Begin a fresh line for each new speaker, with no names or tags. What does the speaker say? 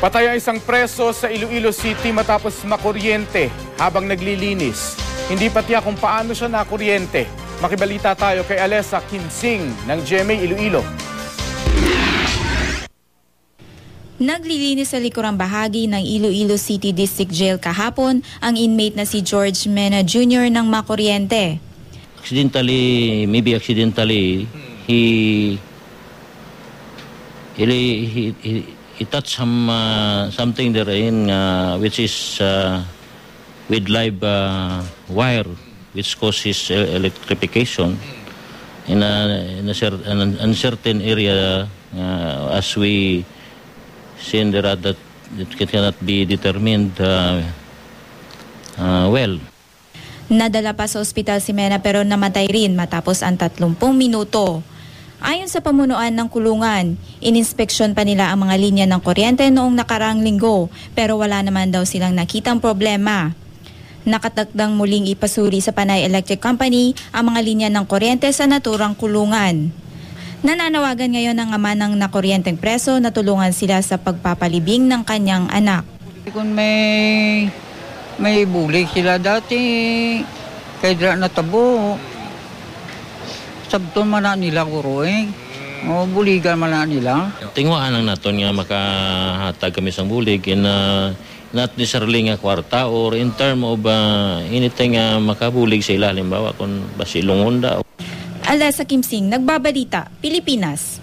Patay ang isang preso sa Iloilo City matapos makuryente habang naglilinis. Hindi pa tiyak kung paano siya nakuryente. Makibalita tayo kay Alessa Kimsing ng GMA Iloilo.
Naglilinis sa likurang bahagi ng Iloilo City District Jail kahapon ang inmate na si George Mena Jr. ng makuryente.
Maybe accidentally, he touched something therein which is with live wire, which causes electrification in an uncertain area, as we seen there that it cannot be determined well.
Nadala pa sa ospital si Mena pero namatay rin matapos ang 30 minuto. Ayon sa pamunuan ng kulungan, ininspeksyon pa nila ang mga linya ng kuryente noong nakaraang linggo pero wala naman daw silang nakitang problema. Nakatakdang muling ipasuri sa Panay Electric Company ang mga linya ng kuryente sa naturang kulungan. Nananawagan ngayon ang ama ng nakuryenteng preso na tulungan sila sa pagpapalibing ng kanyang anak.
Kung may bulig sila dati, kay dra natabo. Sabton man na nila kuruing. O buligan man na nila.
Tingwaan lang naton nga makahatag kami sang bulig in not necessarily nga kwarta or in term of anything makabulig sa ilalim bawa kung basilong honda.
Alessa Kimsing, Nagbabalita, Pilipinas.